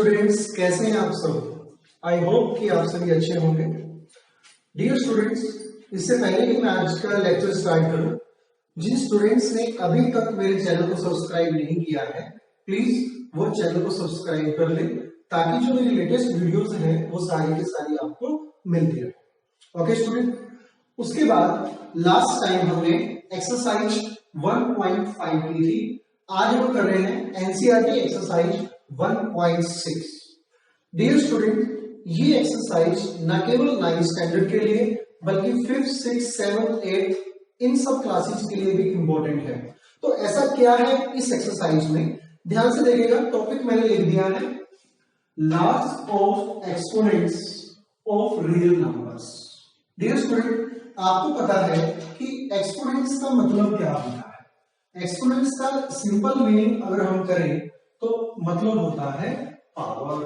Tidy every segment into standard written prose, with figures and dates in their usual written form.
Students, कैसे हैं आप सब? आई होप कि आप सभी अच्छे होंगे। डियर स्टूडेंट्स, इससे पहले कि मैं आज का लेक्चर स्टार्ट करूं, जिन स्टूडेंट्स ने अभी तक मेरे चैनल को सब्सक्राइब नहीं किया है, प्लीज वो चैनल को सब्सक्राइब कर लें ताकि जो मेरी लेटेस्ट वीडियोस हैं वो सारी की सारी आपको मिलती रहे। ओके स्टूडेंट, उसके बाद लास्ट टाइम हमने एक्सरसाइज 1.5 की थी। आज हम कर रहे हैं एनसीईआरटी एक्सरसाइज 1.6। डियर स्टूडेंट, ये एक्सरसाइज न केवल 9th स्टैंडर्ड के लिए बल्कि 5th, 6th, 7th, 8th इन सब क्लासेस के लिए भी इंपॉर्टेंट है। तो ऐसा क्या है इस एक्सरसाइज में, ध्यान से देखिएगा। टॉपिक मैंने लिख दिया है last of exponents of real numbers. Dear student, आपको पता है कि एक्सपोनेंट्स का मतलब क्या होता है। एक्सपोनेंट्स का सिंपल मीनिंग अगर हम करें तो मतलब होता है पावर।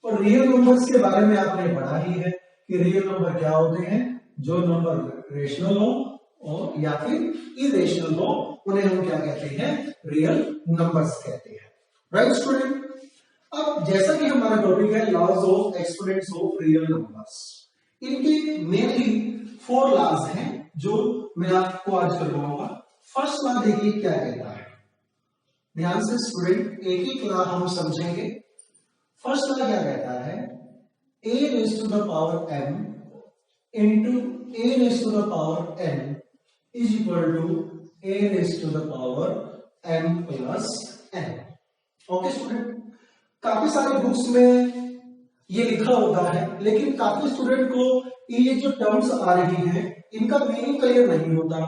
और रियल नंबर्स के बारे में आपने पढ़ा ही है कि रियल नंबर क्या होते हैं। जो नंबर रेशनल हो और या फिर इरेशनल हो उन्हें हम क्या कहते हैं, रियल नंबर्स कहते हैं। राइट स्टूडेंट, अब जैसा कि हमारा टॉपिक है laws of exponents of real numbers, इनके मेनली 4 लॉज हैं जो मैं आपको आज करवाऊंगा। फर्स्ट लॉ देखिए क्या कहता है, ध्यान से स्टूडेंट एक एक लॉ हम समझेंगे। फर्स्ट लॉ क्या कहता है, a raised to the power m into a raised to the power n is equal to a raised to the power m plus n। Okay student, काफी सारे बुक्स में ये लिखा होता है, लेकिन काफी स्टूडेंट को ये जो टर्म्स आ रही हैं इनका मीनिंग क्लियर नहीं होता।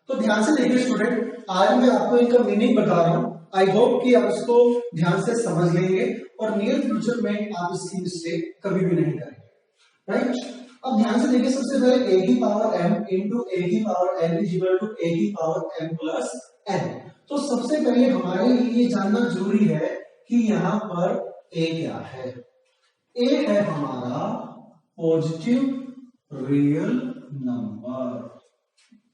तो ध्यान से देखिए स्टूडेंट, आज मैं आपको इनका मीनिंग बता रहा हूं। आई होप कि आप इसको ध्यान से समझ लेंगे और नियर फ्यूचर में आप इसकी मिस्टेक कभी भी नहीं करेंगे। राइट, अब ध्यान से देखिए, सबसे पहले a की पावर m इंटू a की power n is equal to a की पावर m प्लस n। तो सबसे पहले हमारे लिए ये जानना जरूरी है कि यहाँ पर a क्या है। a है हमारा पॉजिटिव रियल नंबर।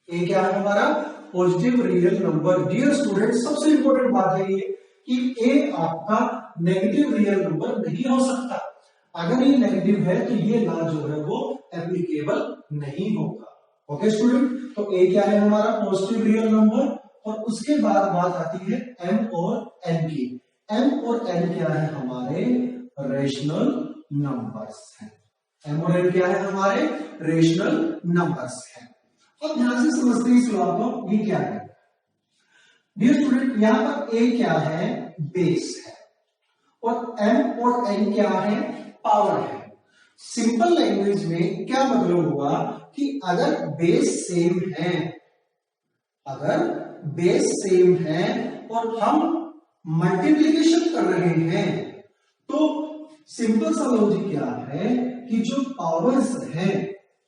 a क्या है हमारा positive real number. Dear student, सबसे इंपॉर्टेंट बात है ये कि a आपका नेगेटिव रियल नंबर नहीं हो सकता। अगर ये नेगेटिव है तो ये लॉ जो है वो एप्लीकेबल नहीं होगा। ओके स्टूडेंट, तो a क्या है हमारा पॉजिटिव रियल नंबर। और उसके बाद बात आती है m और n की। m और n क्या है हमारे रेशनल नंबर्स हैं। m और n क्या है हमारे रेशनल नंबर्स हैं। अब ध्यान से समझते हैं इस लॉ को, ये क्या है। डियर स्टूडेंट, यहां पर a क्या है, बेस है, और m और n क्या है, पावर है। सिंपल लैंग्वेज में क्या मतलब हुआ कि अगर बेस सेम है, अगर बेस सेम है और हम मल्टीप्लिकेशन कर रहे हैं, तो सिंपल सा लॉजिक क्या है कि जो पावर्स हैं,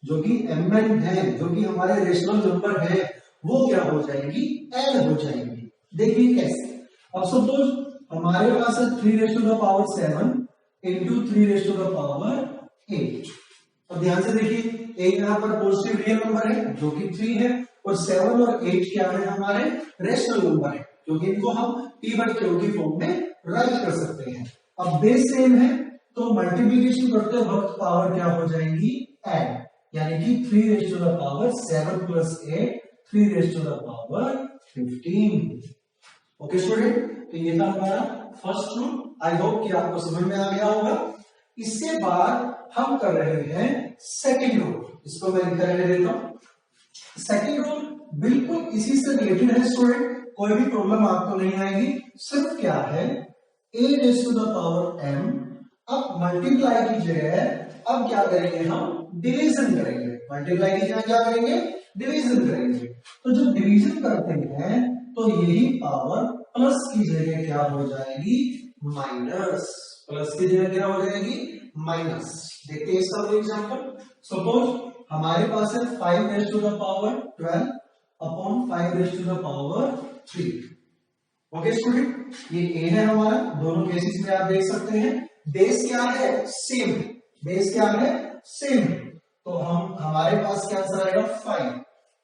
जो कि mn है, जो कि हमारे रेशनल नंबर है, वो क्या हो जाएगी, ऐड हो जाएगी। देखिए कैसे। अब सपोज हमारे पास है 3 raised to the power 7 into 3 raised to the power 8। अब ध्यान से देखिए, एक यहाँ पर पॉजिटिव रियल नंबर है जो कि 3 है, और 7 और 8 क्या है हमारे रेशनल नंबर है, क्योंकि इनको हम p by q की फॉर्म में राइट कर सकते हैं। अब बेस सेम है तो मल्टीप्लिकेशन करते वक्त पावर क्या हो जाएगी, ऐड, यानी कि 3 raised to the power 7 plus 8, 3 raised to the power 15। Okay student, तो ये था हमारा फर्स्ट रूल। आई होप कि आपको समझ में आ गया होगा। इसके बाद हम कर रहे हैं सेकंड रूल। इसको मैं लिख कर देता हूं। सेकंड रूल बिल्कुल इसी से रिलेटेड है स्टूडेंट, कोई भी प्रॉब्लम आपको नहीं आएगी। सिर्फ क्या है, a raised to the power m। अब मल्टीप्लाई की जगह अब क्या करेंगे, हम डिवीजन करेंगे। मल्टीप्लाई की जगह क्या करेंगे, डिवीजन करेंगे। तो जब डिवीजन करते हैं तो यही पावर प्लस की जगह क्या हो जाएगी, माइनस। प्लस की जगह क्या हो जाएगी, माइनस। देखते हैं इसका कोई एग्जांपल। सपोज हमारे पास है 5 raised to the power 12 upon 5 raised to the power 3। Okay student, ये a है हमारा, दोनों केसेस में आप देख सकते हैं बेस क्या है, सेम है। बेस क्या है, सेम है, तो हमारे पास क्या आंसर आएगा, 5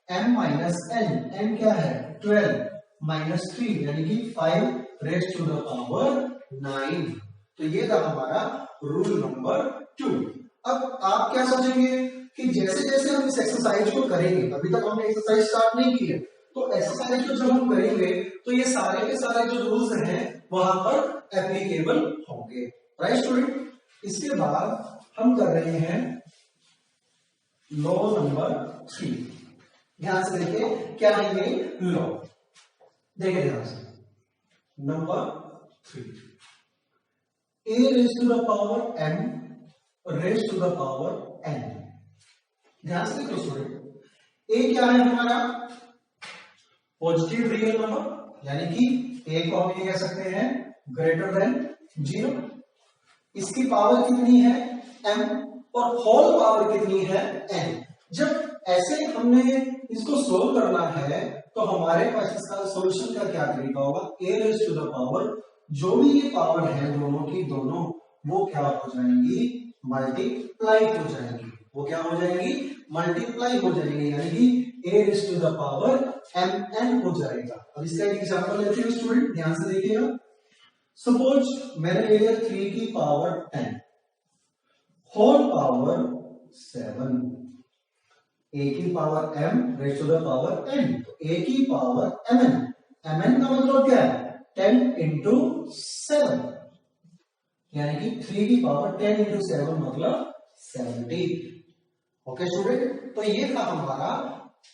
m माइनस n। m क्या है, 12 माइनस 3, यानी कि 5 raised to the power 9। तो ये था हमारा रूल नंबर 2। अब आप क्या सोचेंगे कि जैसे जैसे हम इस एक्सरसाइज को करेंगे, अभी तक हमने एक्सरसाइज स्टार्ट नहीं की है, तो एक्सरसाइज को जब हम करेंगे तो ये सारे के सारे जो रूल्स हैं वहां पर एप्लीकेबल होंगे, राइट स्टूडेंट। इसके बाद हम कर रहे हैं लॉ नंबर 3। ध्यान से देखिए क्या है ये लॉ, देखिए ध्यान से। Number 3, a raised to the power m raised to the power n। ध्यान से देखो स्टूडेंट, a क्या है हमारा पॉजिटिव रियल नंबर, यानी कि a को हम ये कह सकते हैं ग्रेटर देन 0। इसकी पावर कितनी है m और होल पावर कितनी है n। जब ऐसे हमने इसको सोल्व करना है तो हमारे पास इसका सॉल्यूशन का क्या तरीका होगा, a raise to the power, जो भी ये पावर है दोनों की दोनों, वो क्या हो जाएंगी, मल्टीप्लाई हो जाएंगी। वो क्या हो जाएंगी, मल्टीप्लाई हो जाएंगी, यानी कि a raise to the power mn हो जाएगा। अब इसका एक एग्जांपल लेते हैं स्टूडेंट, ध्यान से देखिएगा। सपोज मैंने ले लिया 3 की पावर 10 होल पावर 7, a की power m raise to the power n, तो a की पावर mn, mn का मतलब क्या है 10 इंटू 7, यानी कि 3 की पावर 10 इंटू 7 मतलब 70। ओके स्टूडेंट, तो ये था हमारा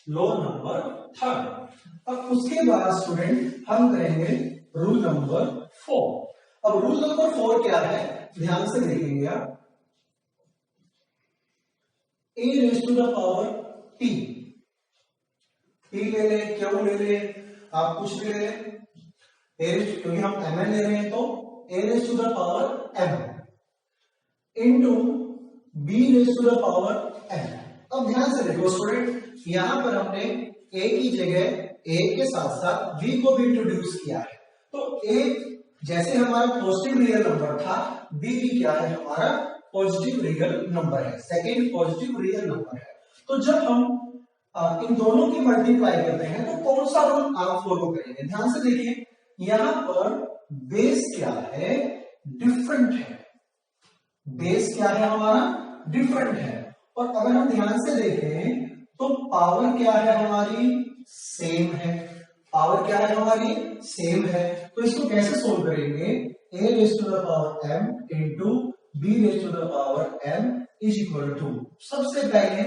लॉ नंबर 3। अब उसके बाद स्टूडेंट हम करेंगे रूल नंबर 4। अब रूल नंबर 4 क्या है, ध्यान से देखेंगे आप। a raise to the power t, p ले ले, क्यों ले ले, आप कुछ भी ले ले, क्योंकि हम mn ले रहे हैं तो a raise to the power m into b raise to the power n। अब ध्यान से देखो स्टूडेंट, यहां पर हमने a की जगह a के साथ साथ b को भी इंट्रोड्यूस किया है, तो a जैसे हमारा पॉजिटिव रियल नंबर था, b भी क्या है हमारा पॉजिटिव रियल नंबर है, सेकेंड पॉजिटिव रियल नंबर है। तो जब हम इन दोनों की मल्टीप्लाई करते हैं तो कौन सा रूल आप फॉलो करेंगे, ध्यान से देखिए। यहां पर बेस क्या है, डिफरेंट है, बेस क्या है हमारा डिफरेंट है, और अगर हम ध्यान से देखें तो पावर क्या है हमारी सेम है, पावर क्या है हमारी सेम है। तो इसको कैसे सोल्व करेंगे, a raise to the power m into b raise to the power m is equal to, सबसे पहले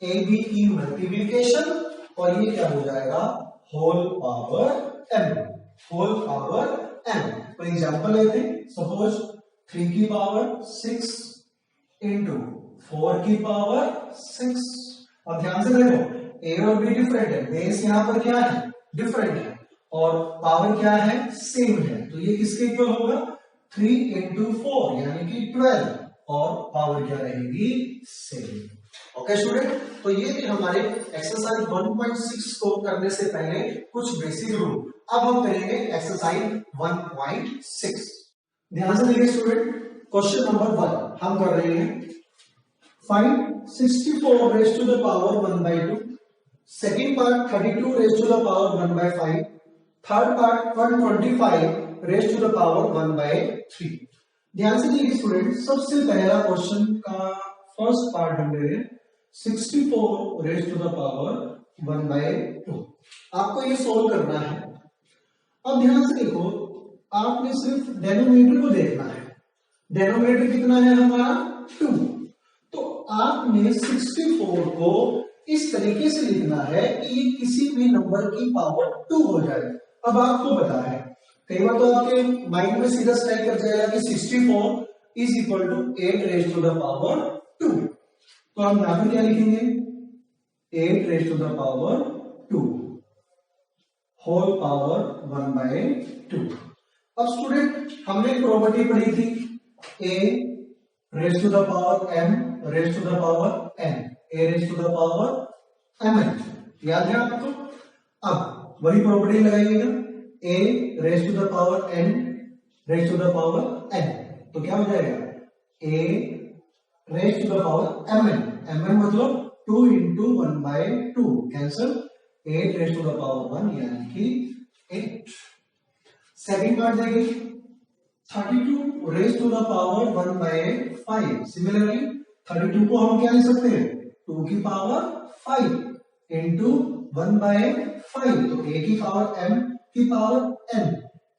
a b की मल्टीप्लिकेशन और ये क्या हो जाएगा whole power m, whole power m। तो एग्जांपल लेते हैं, सपोज 3 की पावर 6 इंटू 4 की पावर 6। और ध्यान से देखो a और b डिफरेंट है, बेस यहां पर क्या है डिफरेंट है और पावर क्या है सेम है, तो ये किसके इक्वल होगा 3 इंटू 4 यानी कि 12 और पावर क्या रहेगी सेम। ओके स्टूडेंट, तो ये थे हमारे एक्सरसाइज 1.6 को करने से पहले कुछ बेसिक रूल। अब हम करेंगे एक्सरसाइज 1.6। ध्यान से देखिए स्टूडेंट, क्वेश्चन नंबर 1 हम कर रहे हैं, find 64 raise to the power 1/2, second part 32 raise to the power 1/5, third part 125 raise to the power 1/3। ध्यान से देखिए स्टूडेंट, सबसे पहला क्वेश्चन का फर्स्ट पार्ट हम ले रहे हैं 64 रेज़ टू द पावर 1/2। आपको ये सोल्व करना है। अब ध्यान से देखो, आपने सिर्फ डेनोमिनेटर को देखना है, डेनोमिनेटर कितना है हमारा 2, तो आपने 64 को इस तरीके से लिखना है कि किसी भी नंबर की पावर 2 हो जाए। अब आपको पता है, कई बार तो आपके माइंड में सीधा स्ट्राइक कर जाएगा कि 64 is equal to 8 raise to the power 2, तो हम यहां पर क्या लिखेंगे 8 raise to the power 2 whole power 1/2। अब स्टूडेंट हमने प्रॉपर्टी पढ़ी थी a raise to the power m raise to the power n, a raise to the power mn, याद है आपको। अब वही प्रॉपर्टी लगाइएगा, a raise to the power n raise to the power n, तो क्या हो जाएगा a raise to the power mn, mn मतलब 2 into 1/2 cancel, 8 raise to the power 1 यानी कि 8। सेकंड पार्ट देखिए, 32 raise to the power 1/5। Similarly 32 को हम क्या लिख सकते हैं, 2 की पावर 5 इंटू 1/5, तो a की पावर m की पावर n,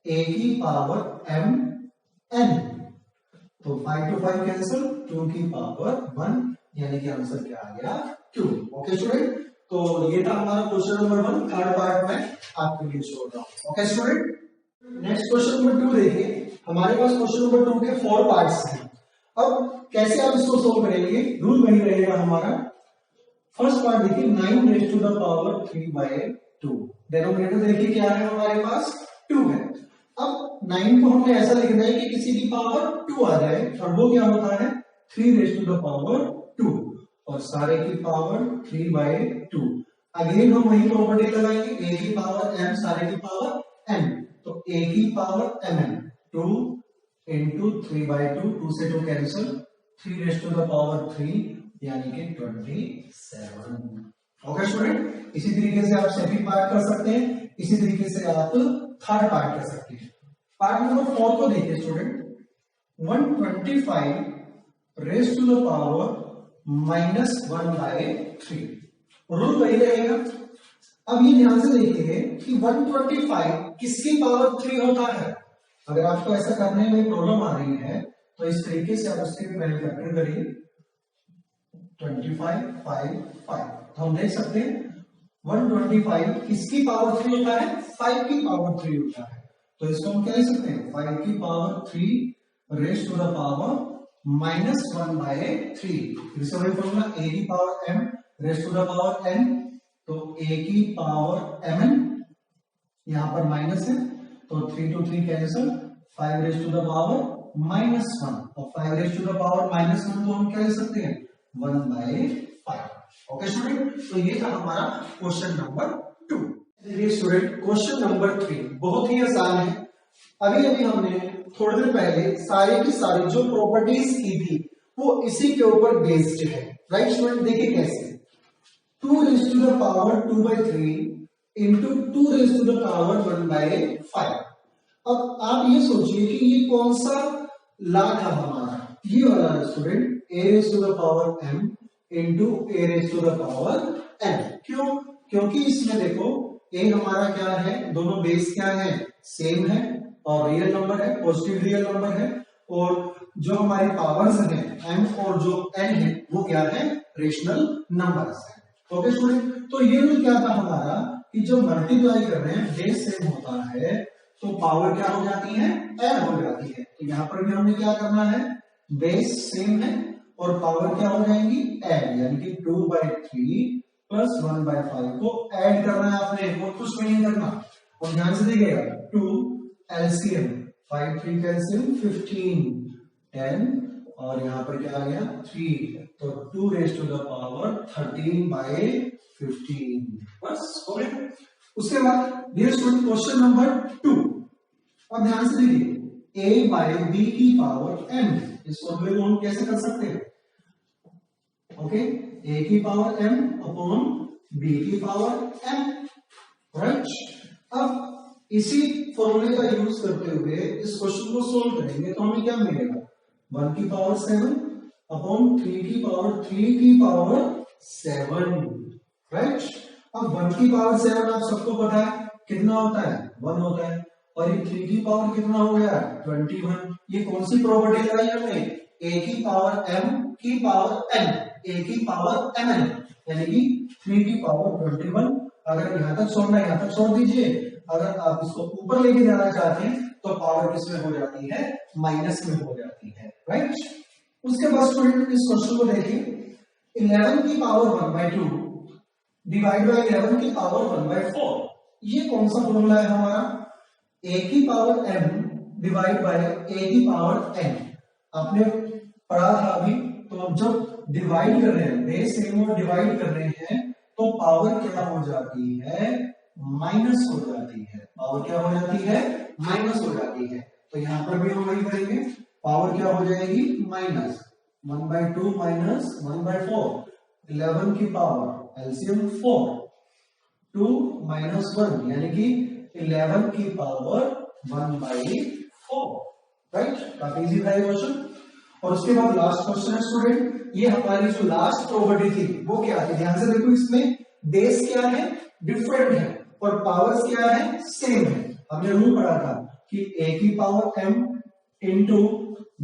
a की पावर m n, तो 5 to 5 कैंसिल, 2 की पावर 1, यानी कि आंसर क्या आ गया 2। ओके स्टूडेंट, तो ये था हमारा क्वेश्चन नंबर 1, थर्ड पार्ट में आपके लिए छोड़ रहा हूं। Okay student, next question number 2 देखिए। हमारे पास क्वेश्चन नंबर 2 के 4 पार्ट्स हैं। अब कैसे आप इसको सोल्व करेंगे, रूल वही रहेगा हमारा। फर्स्ट पार्ट देखिए, 9 raise to the power 3/2। Denominator देखिए क्या है, हमारे पास 2 है। अब 9 को हमने ऐसा लिखना है कि किसी की पावर 2 आ जाए, और वो क्या होता है 3 रेज टू द पावर 2, और सारे की पावर 3/2। अगेन हम वही प्रॉपर्टी लगाएंगे, a की पावर m सारे की पावर n, तो a की पावर mn, 2 इंटू 3/2, 2 से 2 cancel, 3 raise to the power 3, यानी कि 27। ओके स्टूडेंट, इसी तरीके से आप सेकंड पार्ट कर सकते हैं, इसी तरीके से आप थर्ड पार्ट कर सकते हैं। पार्ट नंबर 4 को देखिए student, 125 raise to the power -1/3। Rule वही रहेगा। अब ये ध्यान से देखिए कि 125 किसकी पावर 3 होता है। अगर आपको ऐसा करने में प्रॉब्लम आ रही है तो इस तरीके से आप उसके पहले फैक्टर करिए, 25 5 5, तो हम देख सकते हैं 125 किसकी पावर 3 होता है, 5 की पावर 3 होता है। तो इसको हम क्या लिख सकते हैं, 5 की power 3 raise to the power -1/3। फिर से वही फॉर्मूला, a की power m raise to the power n, तो a की पावर mn, यहां पर माइनस है तो 3 to 3 cancel, 5 raise to the power -1, और 5 रेज टू द पावर -1 को हम क्या लिख सकते हैं 1/5। ओके स्टूडेंट, तो ये था हमारा क्वेश्चन नंबर 2। देखिए स्टूडेंट, क्वेश्चन नंबर 3 बहुत ही आसान है। अभी हमने थोड़ी देर पहले सारी की सारी जो प्रॉपर्टीज की थी वो इसी के ऊपर बेस्ड है। राइट स्टूडेंट, देखिए कैसे, 2 raise to the power 2/3 into 2 raise to the power 1/5। अब आप ये सोचिए कि ये कौन सा ला था हमारा, ये वाला student, a raise to the power m into a raise to the power n। क्यों, क्योंकि इसमें देखो a हमारा क्या है, दोनों बेस क्या है, सेम है, और रियल नंबर है, पॉजिटिव रियल नंबर है, और जो हमारी पावर्स हैं m और जो n है वो क्या है, रेशनल नंबर्स है। ओके स्टूडेंट, तो ये रूल क्या था हमारा कि जब मल्टीप्लाई कर रहे हैं बेस सेम होता है तो पावर क्या हो जाती है, ऐड हो जाती है। तो यहां पर भी हमने क्या करना है, बेस सेम है और पावर क्या हो जाएंगी, ऐड, यानी कि 2/3 प्लस 1/5 को ऐड करना है आपने, और कुछ नहीं करना। और ध्यान से देखिएगा, 2 एलसीएम, 5 3 कैंसिल, 15 10, और यहां पर क्या आ गया 3, तो 2 रेज टू द पावर 13/15। बस हो गया। उसके बाद डियर स्टूडेंट, क्वेश्चन नंबर 2, अब ध्यान से देखिए, a बाय b की पावर m, इस फॉर्मूले को हम कैसे कर सकते हैं, ओके, a की पावर m अपॉन b की पावर m, राइट। अब इसी फॉर्मूले का यूज करते हुए इस क्वेश्चन को सोल्व करेंगे तो हमें क्या मिलेगा, 1 की पावर 7 अपॉन 3 की पावर 3 की पावर 7, राइट। अब 1 की पावर 7 आप सबको पता है कितना होता है, 1 होता है, और ये 3 की पावर कितना हो गया 21। ये कौन सी प्रॉपर्टी लगाई हमने, a की पावर m की पावर n, a की पावर mn, यानी कि 3 की पावर 21। अगर यहां तक छोड़ना है यहां तक छोड़ दीजिए, अगर आप इसको ऊपर लेके जाना चाहते हैं तो पावर किसमें हो जाती है, माइनस में हो जाती है, राइट। उसके बाद स्टूडेंट इस क्वेश्चन को देखिए, 11 की पावर 1/2 डिवाइड बाय 11 की पावर 1/4, ये कौन सा फॉर्मूला है हमारा, a की power m divide by a की पावर n। आपने पढ़ा था अभी, तो अब जब डिवाइड कर रहे हैं, बेस सेम और डिवाइड कर रहे हैं तो पावर क्या हो जाती है, माइनस हो जाती है। पावर क्या हो जाती है, माइनस हो जाती है। तो यहां पर भी हम वही करेंगे, पावर क्या हो जाएगी, माइनस 1/2 माइनस 1/4, 11 की पावर एलसीएम 4, 2 माइनस 1 यानी कि 11 की पावर 1/4, राइट, काफी इजी था ये क्वेश्चन। और उसके बाद लास्ट क्वेश्चन है स्टूडेंट, ये हमारी जो लास्ट प्रॉपर्टी थी वो क्या थी, ध्यान से देखो, इसमें बेस क्या है, डिफरेंट है, और पावर्स क्या है, सेम है। हमने रूल पढ़ा था कि a की पावर m इंटू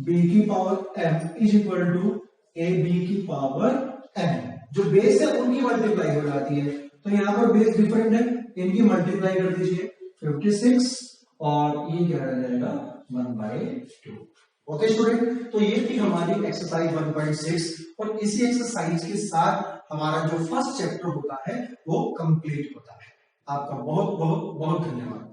b की power m is equal to a b की पावर m। जो बेस है उनकी मल्टीप्लाई हो जाती है, तो यहाँ पर बेस डिफरेंट है, इनकी मल्टीप्लाई कर दीजिए 56 और ये क्या रह जाएगा 1/2। ओके स्टूडेंट, तो ये थी हमारी एक्सरसाइज 1.6 और इसी एक्सरसाइज के साथ हमारा जो फर्स्ट चैप्टर होता है वो कंप्लीट होता है। आपका बहुत बहुत बहुत धन्यवाद।